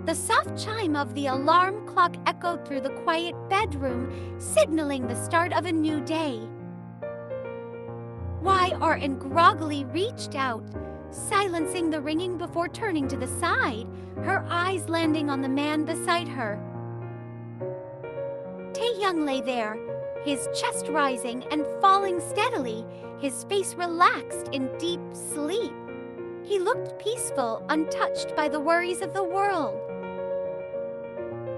The soft chime of the alarm clock echoed through the quiet bedroom, signaling the start of a new day. 𝐈 groggily reached out, silencing the ringing before turning to the side, her eyes landing on the man beside her. TAEHYUNG lay there, his chest rising and falling steadily, his face relaxed in deep sleep. He looked peaceful, untouched by the worries of the world.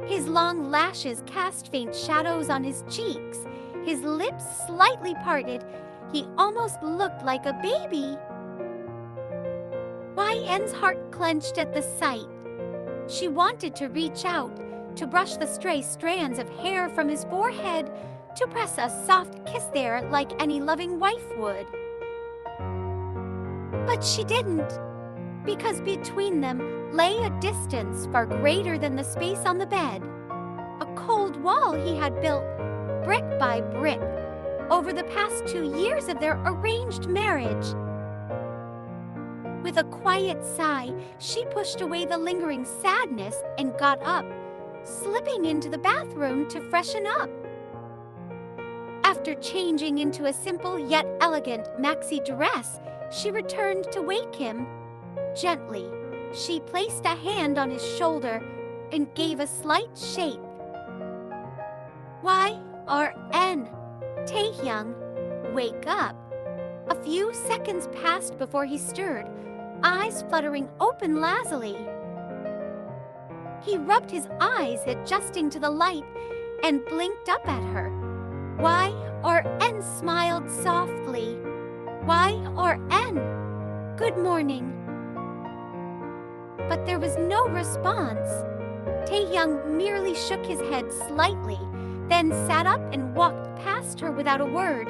His long lashes cast faint shadows on his cheeks, his lips slightly parted. He almost looked like a baby. 𝐈 heart clenched at the sight. She wanted to reach out, to brush the stray strands of hair from his forehead, to press a soft kiss there like any loving wife would. But she didn't, because between them lay a distance far greater than the space on the bed. A cold wall he had built, brick by brick, over the past 2 years of their arranged marriage. With a quiet sigh, she pushed away the lingering sadness and got up, slipping into the bathroom to freshen up. After changing into a simple yet elegant maxi dress, she returned to wake him. Gently, she placed a hand on his shoulder and gave a slight shake. 𝐈 TAEHYUNG, wake up. A few seconds passed before he stirred, eyes fluttering open lazily. He rubbed his eyes, adjusting to the light, and blinked up at her. 𝐈 smiled softly. 𝐈, good morning. But there was no response. TAEHYUNG merely shook his head slightly, then sat up and walked past her without a word,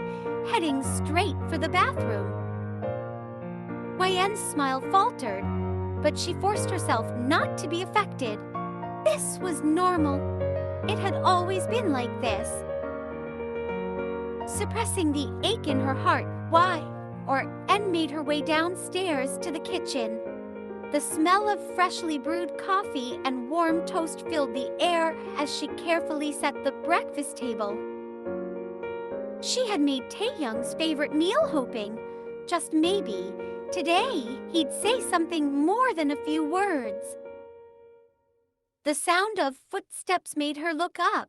heading straight for the bathroom. 𝐈's smile faltered, but she forced herself not to be affected. This was normal. It had always been like this. Suppressing the ache in her heart, 𝐈 made her way downstairs to the kitchen. The smell of freshly brewed coffee and warm toast filled the air as she carefully set the breakfast table. She had made TAEHYUNG's favorite meal, hoping, just maybe, today he'd say something more than a few words. The sound of footsteps made her look up.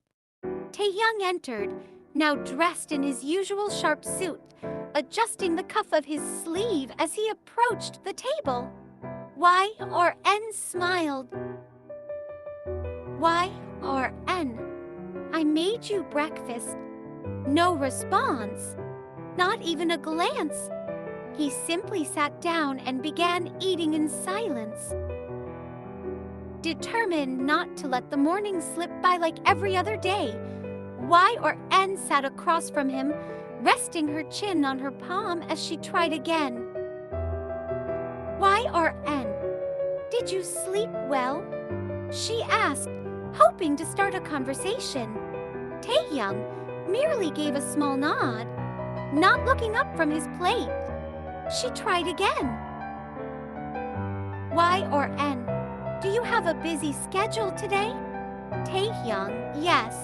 TAEHYUNG entered, now dressed in his usual sharp suit, adjusting the cuff of his sleeve as he approached the table. 𝐈 smiled. 𝐈, I made you breakfast. No response, not even a glance. He simply sat down and began eating in silence. Determined not to let the morning slip by like every other day, 𝐈 sat across from him, resting her chin on her palm as she tried again. 𝐈, did you sleep well? She asked, hoping to start a conversation. TAEHYUNG merely gave a small nod, not looking up from his plate. She tried again. 𝐈, do you have a busy schedule today? TAEHYUNG, yes.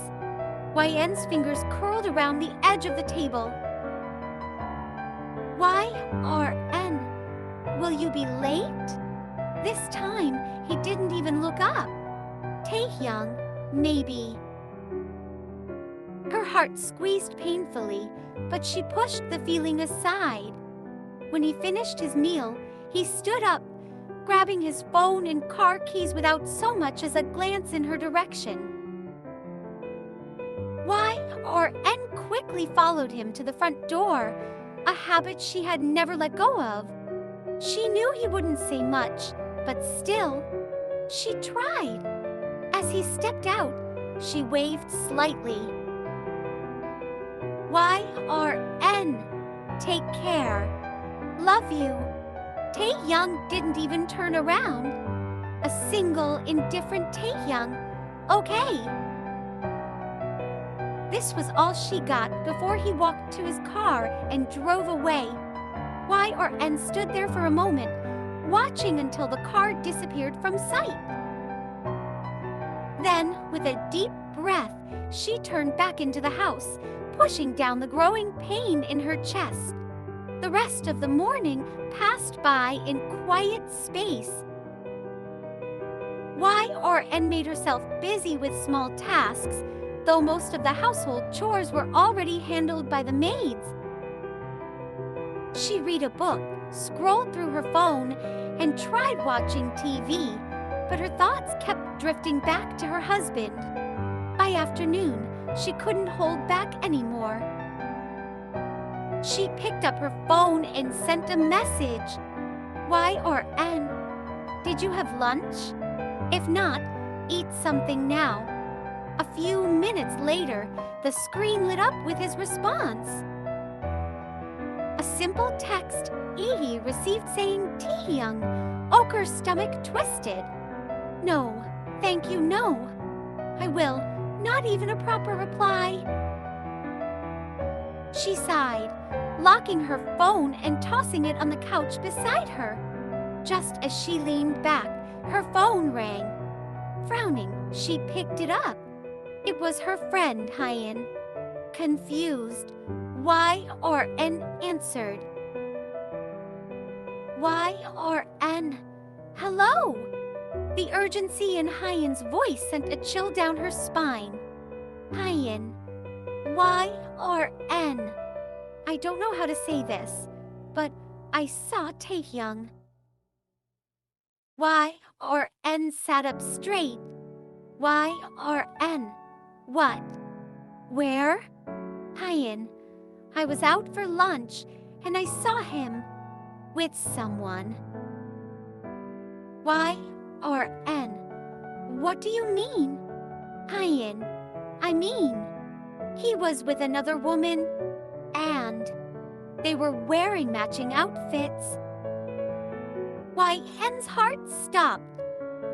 𝐈's fingers curled around the edge of the table. 𝐈, will you be late? This time, he didn't even look up. TAEHYUNG, maybe. Her heart squeezed painfully, but she pushed the feeling aside. When he finished his meal, he stood up, grabbing his phone and car keys without so much as a glance in her direction. 𝐈 quickly followed him to the front door, a habit she had never let go of. She knew he wouldn't say much, but still, she tried. As he stepped out, she waved slightly. 𝐈, take care. Love you. TAEHYUNG didn't even turn around. A single, indifferent TAEHYUNG. Okay. This was all she got before he walked to his car and drove away. 𝐈 stood there for a moment, watching until the car disappeared from sight. Then, with a deep breath, she turned back into the house, pushing down the growing pain in her chest. The rest of the morning passed by in quiet space. 𝐸 made herself busy with small tasks, though most of the household chores were already handled by the maids. She read a book, scrolled through her phone, and tried watching TV, but her thoughts kept drifting back to her husband. By afternoon, she couldn't hold back anymore. She picked up her phone and sent a message. 𝐸, did you have lunch? If not, eat something now. A few minutes later, the screen lit up with his response. A simple text 𝐸 received saying TAEHYUNG, ochre stomach twisted. No, thank you, no. I will, not even a proper reply. She sighed, locking her phone and tossing it on the couch beside her. Just as she leaned back, her phone rang. Frowning, she picked it up. It was her friend, Hyein. Confused, 𝐸 answered. 𝐸, hello? The urgency in Hyein's voice sent a chill down her spine. Hyein, 𝐸. I don't know how to say this, but I saw TAEHYUNG. 𝐸 sat up straight. 𝐸, what? Where? Hyein, I was out for lunch and I saw him with someone. 𝐸, what do you mean? Hyein, I mean, he was with another woman and they were wearing matching outfits. 𝐸's heart stopped.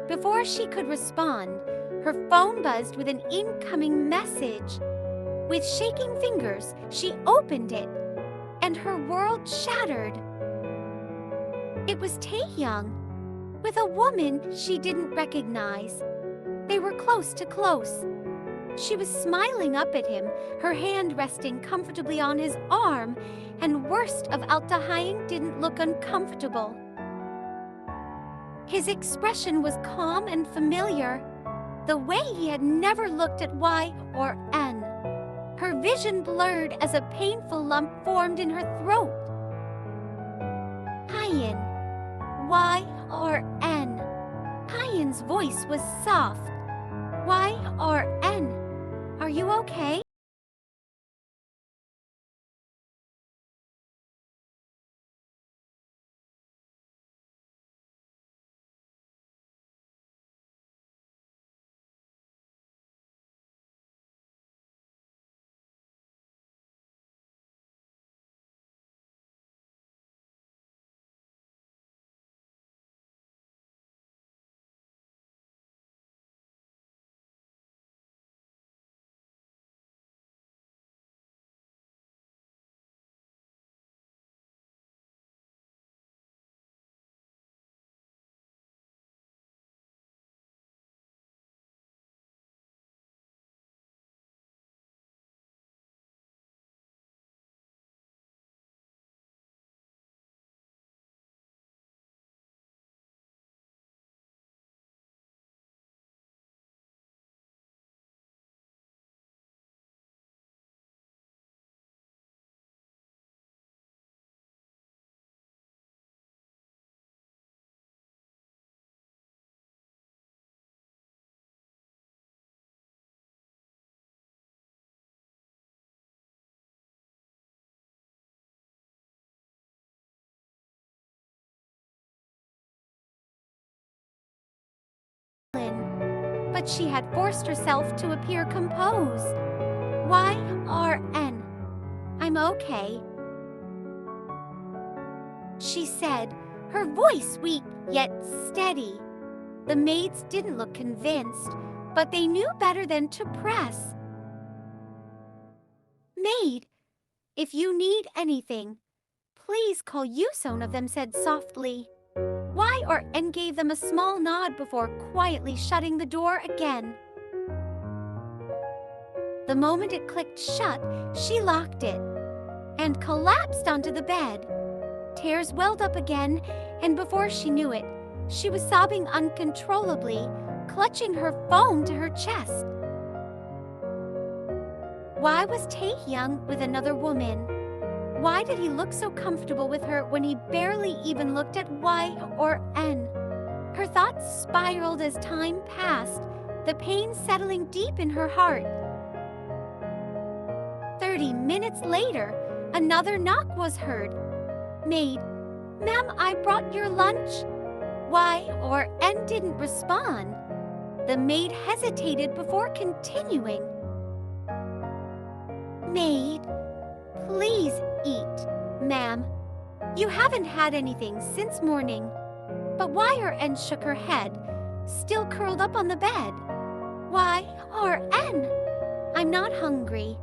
Before she could respond, her phone buzzed with an incoming message. With shaking fingers, she opened it, and her world shattered. It was TAEHYUNG, with a woman she didn't recognize. They were close to close. She was smiling up at him, her hand resting comfortably on his arm, and worst of all, Hyein didn't look uncomfortable. His expression was calm and familiar, the way he had never looked at 𝐸. Her vision blurred as a painful lump formed in her throat. Hyein, 𝐸. Hyein's voice was soft. 𝐸, are you okay? But she had forced herself to appear composed. 𝐸, I'm okay, she said, her voice weak yet steady. The maids didn't look convinced, but they knew better than to press. Maid, if you need anything, please call Yuso, one of them said softly. 𝐸 gave them a small nod before quietly shutting the door again. The moment it clicked shut, she locked it and collapsed onto the bed. Tears welled up again, and before she knew it, she was sobbing uncontrollably, clutching her phone to her chest. Why was Taehyung with another woman? Why did he look so comfortable with her when he barely even looked at Y or N? Her thoughts spiraled as time passed, the pain settling deep in her heart. 30 minutes later, another knock was heard. Maid, "Ma'am, I brought your lunch." Y or N didn't respond. The maid hesitated before continuing. "Maid, please eat, ma'am. You haven't had anything since morning." But Y or N shook her head, still curled up on the bed. "Y or N, I'm not hungry."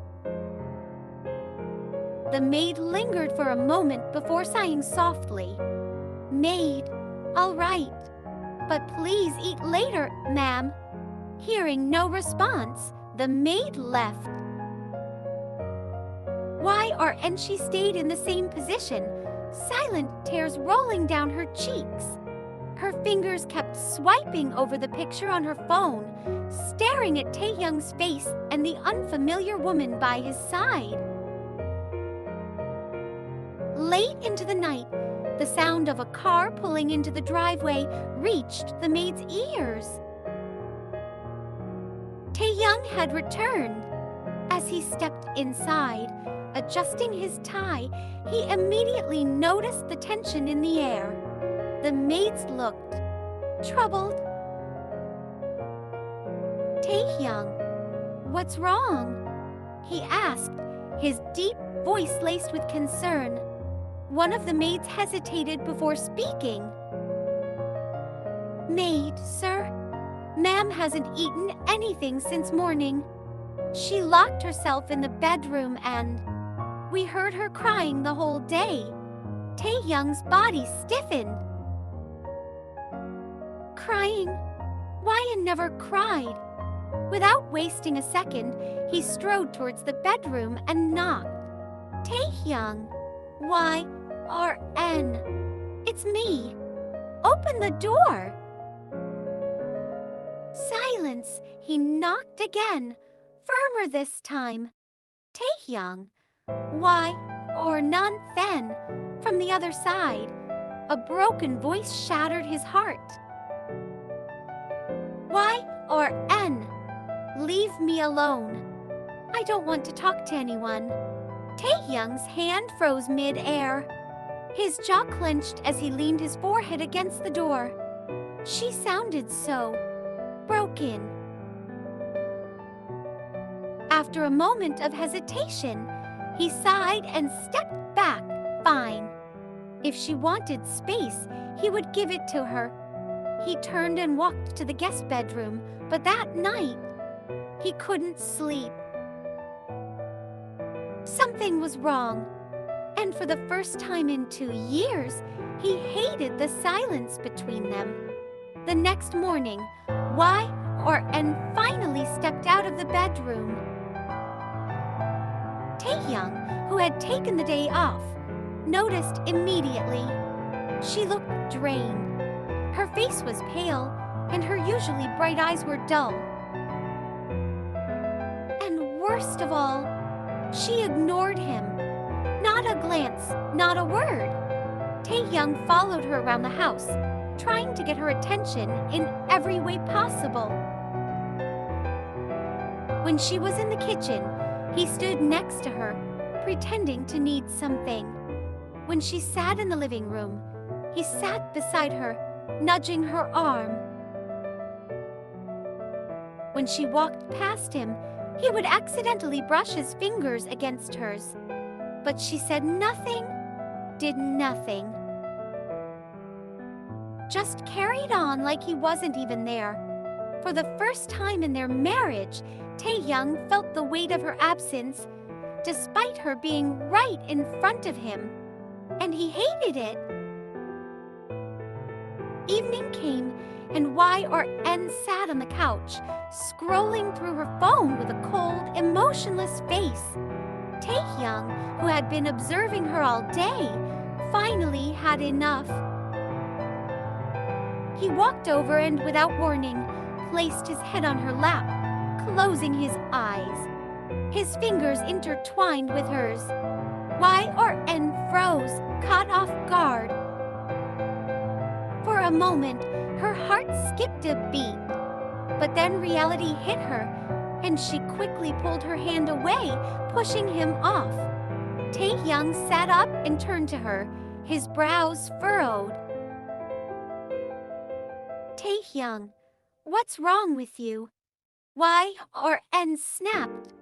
The maid lingered for a moment before sighing softly. "Maid, all right, but please eat later, ma'am." Hearing no response, the maid left. Y or N, she stayed in the same position, silent tears rolling down her cheeks. Her fingers kept swiping over the picture on her phone, staring at Taehyung's face and the unfamiliar woman by his side. Late into the night, the sound of a car pulling into the driveway reached the maid's ears. Taehyung had returned. As he stepped inside, adjusting his tie, he immediately noticed the tension in the air. The maids looked troubled. "Taehyung, what's wrong?" he asked, his deep voice laced with concern. One of the maids hesitated before speaking. "Maid, sir, ma'am hasn't eaten anything since morning. She locked herself in the bedroom and we heard her crying the whole day." Taehyung's body stiffened. Crying? Wyan never cried. Without wasting a second, he strode towards the bedroom and knocked. "Taehyung, Y or N, it's me. Open the door." Silence. He knocked again, firmer this time. "Taehyung, Y or none then?" From the other side, a broken voice shattered his heart. "Y or N, leave me alone. I don't want to talk to anyone." Taehyung's hand froze mid-air. His jaw clenched as he leaned his forehead against the door. She sounded so broken. After a moment of hesitation, he sighed and stepped back. Fine. If she wanted space, he would give it to her. He turned and walked to the guest bedroom, but that night, he couldn't sleep. Something was wrong, and for the first time in 2 years, he hated the silence between them. The next morning, Y or N finally stepped out of the bedroom. Taehyung, who had taken the day off, noticed immediately. She looked drained. Her face was pale, and her usually bright eyes were dull. And worst of all, she ignored him. Not a glance, not a word. Taehyung followed her around the house, trying to get her attention in every way possible. When she was in the kitchen, he stood next to her, pretending to need something. When she sat in the living room, he sat beside her, nudging her arm. When she walked past him, he would accidentally brush his fingers against hers. But she said nothing, did nothing. Just carried on like he wasn't even there. For the first time in their marriage, Taehyung felt the weight of her absence, despite her being right in front of him. And he hated it. Evening came, and Y/N sat on the couch, scrolling through her phone with a cold, emotionless face. Taehyung, who had been observing her all day, finally had enough. He walked over and, without warning, placed his head on her lap, closing his eyes. His fingers intertwined with hers. Y/N froze, caught off guard. For a moment, her heart skipped a beat. But then reality hit her, and she quickly pulled her hand away, pushing him off. Taehyung sat up and turned to her, his brows furrowed. Taehyung, what's wrong with you? Y/N snapped.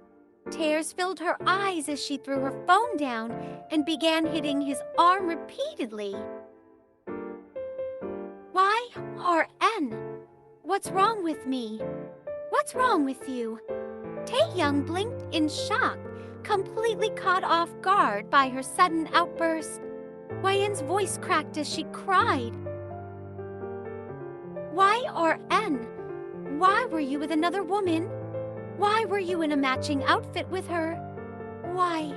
Tears filled her eyes as she threw her phone down and began hitting his arm repeatedly. Y/N, what's wrong with me? What's wrong with you? Taehyung blinked in shock, completely caught off guard by her sudden outburst. Y/N's voice cracked as she cried. Y/N, why were you with another woman? Why were you in a matching outfit with her? Why,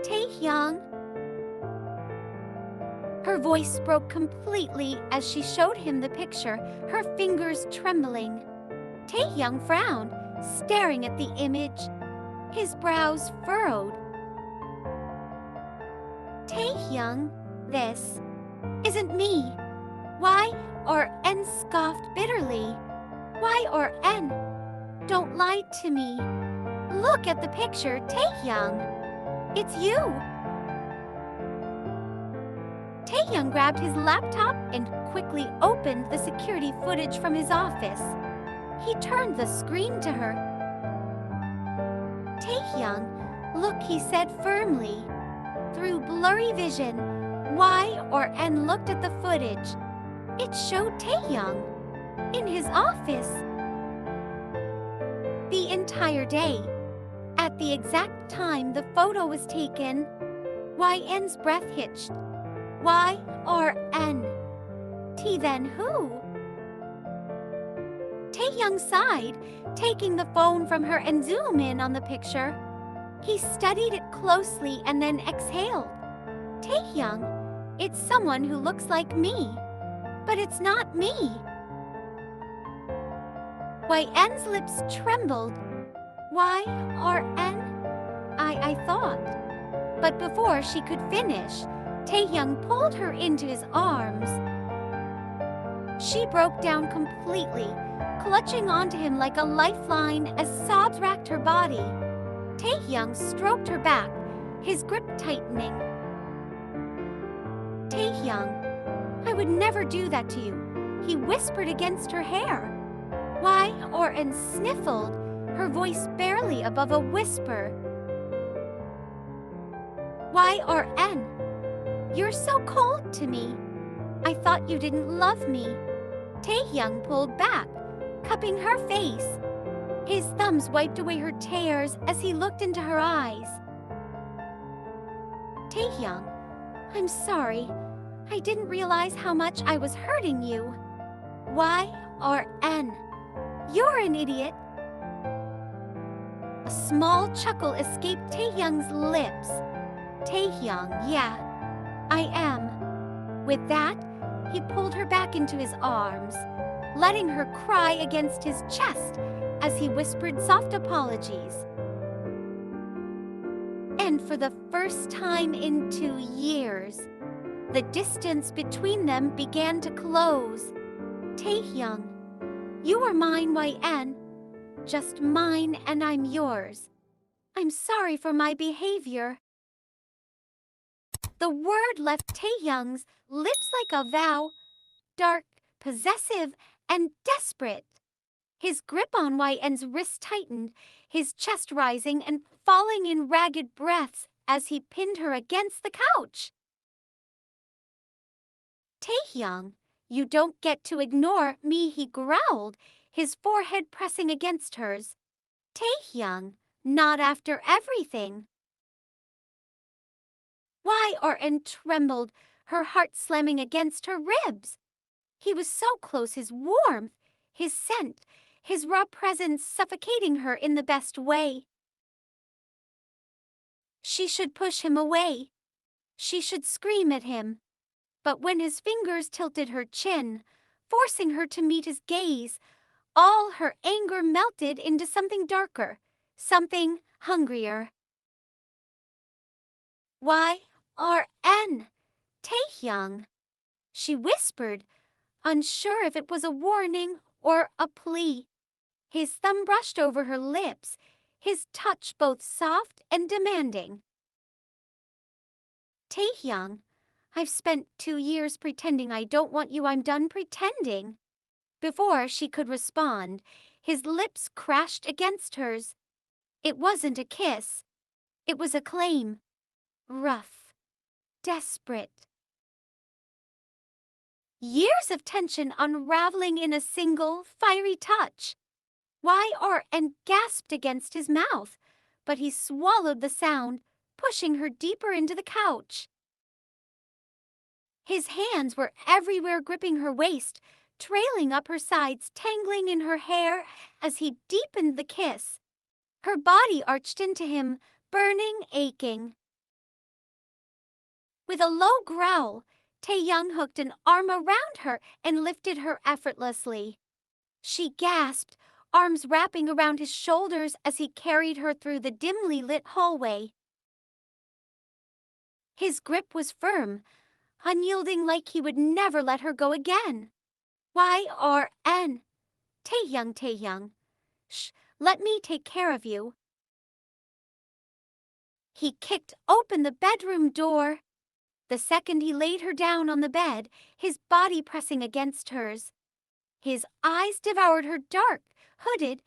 Taehyung? Her voice broke completely as she showed him the picture, her fingers trembling. Taehyung frowned, staring at the image, his brows furrowed. Taehyung, this isn't me. Y/N scoffed bitterly. Y/N, don't lie to me. Look at the picture, Taehyung. It's you. Taehyung grabbed his laptop and quickly opened the security footage from his office. He turned the screen to her. Taehyung, look, he said firmly. Through blurry vision, Y/N looked at the footage. It showed Taehyung in his office. The entire day, at the exact time the photo was taken, Y/N's breath hitched. Y/N. Then who? Taehyung sighed, taking the phone from her and zoom in on the picture. He studied it closely and then exhaled. Taehyung, it's someone who looks like me, but it's not me. Y/N's lips trembled. Y/N? I thought. But before she could finish, Taehyung pulled her into his arms. She broke down completely, clutching onto him like a lifeline as sobs racked her body. Taehyung stroked her back, his grip tightening. Taehyung, I would never do that to you, he whispered against her hair. Y/N sniffled, her voice barely above a whisper. Y/N, you're so cold to me. I thought you didn't love me. Taehyung pulled back, cupping her face. His thumbs wiped away her tears as he looked into her eyes. Taehyung, I'm sorry. I didn't realize how much I was hurting you. Y/N, you're an idiot. A small chuckle escaped Taehyung's lips. Taehyung, yeah, I am. With that, he pulled her back into his arms, letting her cry against his chest as he whispered soft apologies. And for the first time in 2 years, the distance between them began to close. Taehyung, you are mine, Y/N. Just mine, and I'm yours. I'm sorry for my behavior. The word left Taehyung's lips like a vow, dark, possessive, and desperate. His grip on Y/N's wrist tightened, his chest rising and falling in ragged breaths as he pinned her against the couch. Taehyung, you don't get to ignore me, he growled, his forehead pressing against hers. Taehyung, not after everything. Y/N trembled, her heart slamming against her ribs. He was so close, his warmth, his scent, his raw presence suffocating her in the best way. She should push him away. She should scream at him. But when his fingers tilted her chin, forcing her to meet his gaze, all her anger melted into something darker, something hungrier. Y-R-N, TAEHYUNG, she whispered, unsure if it was a warning or a plea. His thumb brushed over her lips, his touch both soft and demanding. TAEHYUNG, I've spent 2 years pretending I don't want you. I'm done pretending. Before she could respond, his lips crashed against hers. It wasn't a kiss. It was a claim. Rough. Desperate. Years of tension unraveling in a single, fiery touch. Y.R.N. gasped against his mouth, but he swallowed the sound, pushing her deeper into the couch. His hands were everywhere, gripping her waist, trailing up her sides, tangling in her hair as he deepened the kiss. Her body arched into him, burning, aching. With a low growl, TAEHYUNG hooked an arm around her and lifted her effortlessly. She gasped, arms wrapping around his shoulders as he carried her through the dimly lit hallway. His grip was firm, unyielding, like he would never let her go again. Y-R-N. TAEHYUNG, TAEHYUNG. Shh, let me take care of you. He kicked open the bedroom door. The second he laid her down on the bed, his body pressing against hers. His eyes devoured her, dark, hooded,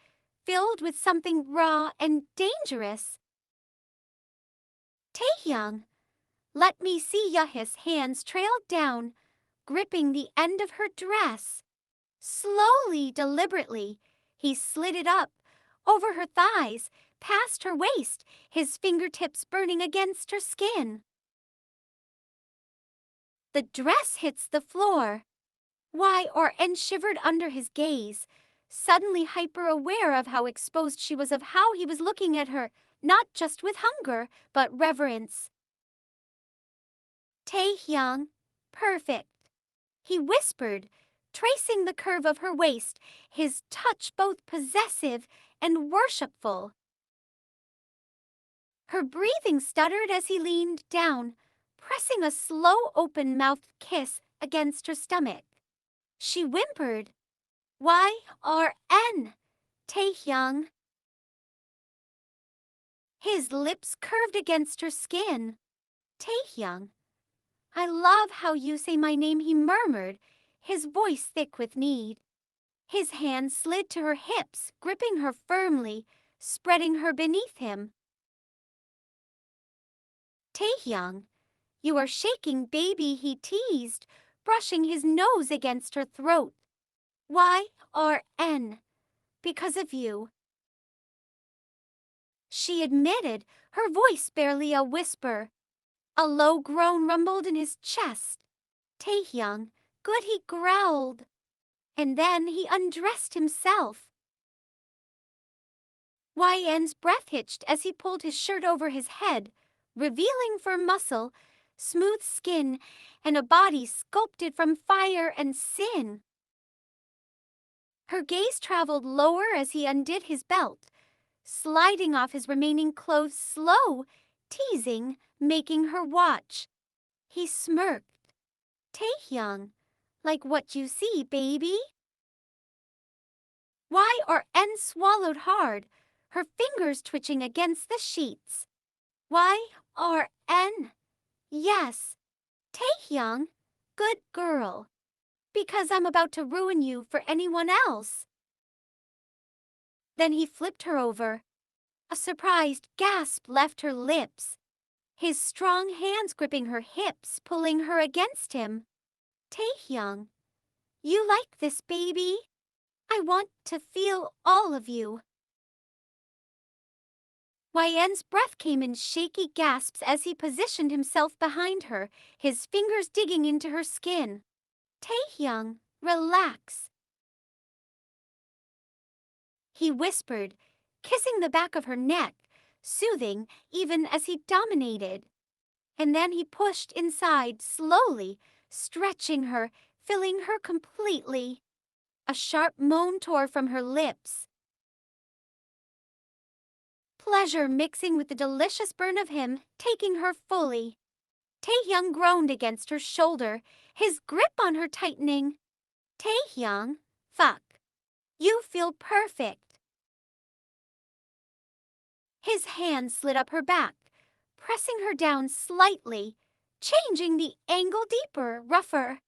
filled with something raw and dangerous. TAEHYUNG, let me see ya. His hands trailed down, gripping the end of her dress. Slowly, deliberately, he slid it up, over her thighs, past her waist, his fingertips burning against her skin. The dress hits the floor. Y.R.N. shivered under his gaze, suddenly hyper-aware of how exposed she was, of how he was looking at her, not just with hunger, but reverence. TAEHYUNG, perfect, he whispered, tracing the curve of her waist, his touch both possessive and worshipful. Her breathing stuttered as he leaned down, pressing a slow, open-mouthed kiss against her stomach. She whimpered, Y-R-N, TAEHYUNG. His lips curved against her skin. TAEHYUNG, I love how you say my name, he murmured, his voice thick with need. His hand slid to her hips, gripping her firmly, spreading her beneath him. TAEHYUNG, you are shaking, baby, he teased, brushing his nose against her throat. Y-R-N, because of you. She admitted, her voice barely a whisper. A low groan rumbled in his chest. TAEHYUNG, good, he growled. And then he undressed himself. Y.N.'s breath hitched as he pulled his shirt over his head, revealing firm muscle, smooth skin, and a body sculpted from fire and sin. Her gaze traveled lower as he undid his belt, sliding off his remaining clothes, slow, teasing, making her watch. He smirked. TAEHYUNG, like what you see, baby? Y.R.N. swallowed hard, her fingers twitching against the sheets. Y.R.N. Yes, TAEHYUNG, good girl. Because I'm about to ruin you for anyone else. Then he flipped her over. A surprised gasp left her lips. His strong hands gripping her hips, pulling her against him. TAEHYUNG, you like this, baby? I want to feel all of you. Y.N.'s breath came in shaky gasps as he positioned himself behind her, his fingers digging into her skin. TAEHYUNG, Relax, he whispered, kissing the back of her neck, soothing even as he dominated. And then he pushed inside slowly, stretching her, filling her completely. A sharp moan tore from her lips, pleasure mixing with the delicious burn of him, taking her fully. Taehyung groaned against her shoulder, his grip on her tightening. Taehyung, fuck. You feel perfect. His hand slid up her back, pressing her down slightly, changing the angle deeper, rougher.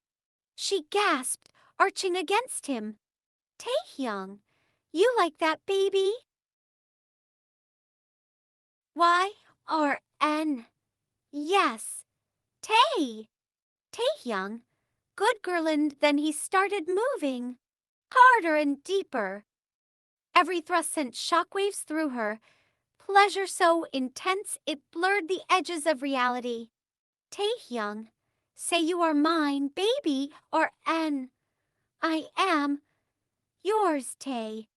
She gasped, arching against him. Taehyung, you like that, baby? Y-R-N. Yes. Taehyung. Good girl, and then he started moving. Harder and deeper. Every thrust sent shockwaves through her. Pleasure so intense it blurred the edges of reality. Taehyung, say you are mine, baby, or N. I am yours, Tae.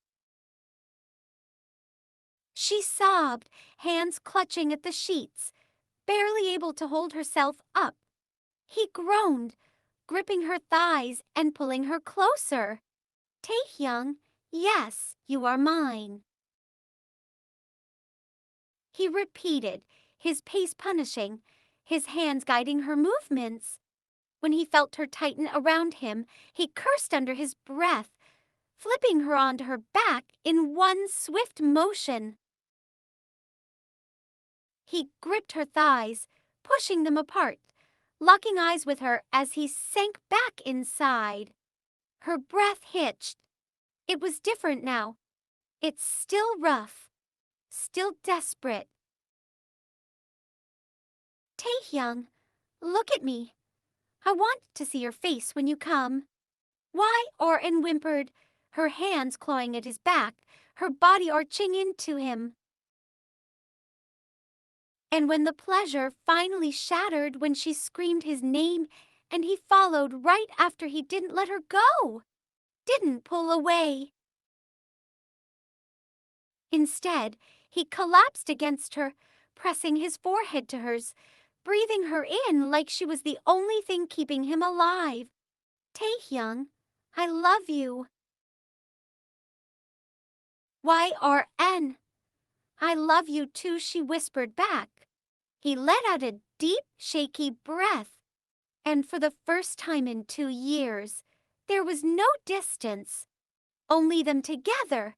She sobbed, hands clutching at the sheets, barely able to hold herself up. He groaned, gripping her thighs and pulling her closer. Taehyung, yes, you are mine. He repeated, his pace punishing, his hands guiding her movements. When he felt her tighten around him, he cursed under his breath, flipping her onto her back in one swift motion. He gripped her thighs, pushing them apart, locking eyes with her as he sank back inside. Her breath hitched. It was different now. It's still rough, still desperate. Taehyung, look at me. I want to see your face when you come. Y-Orn whimpered, her hands clawing at his back, her body arching into him. And when the pleasure finally shattered when she screamed his name and he followed right after, he didn't let her go, didn't pull away. Instead, he collapsed against her, pressing his forehead to hers, breathing her in like she was the only thing keeping him alive. Taehyung, I love you. Y-R-N. I love you too, she whispered back. He let out a deep, shaky breath, and for the first time in 2 years, there was no distance, only them together,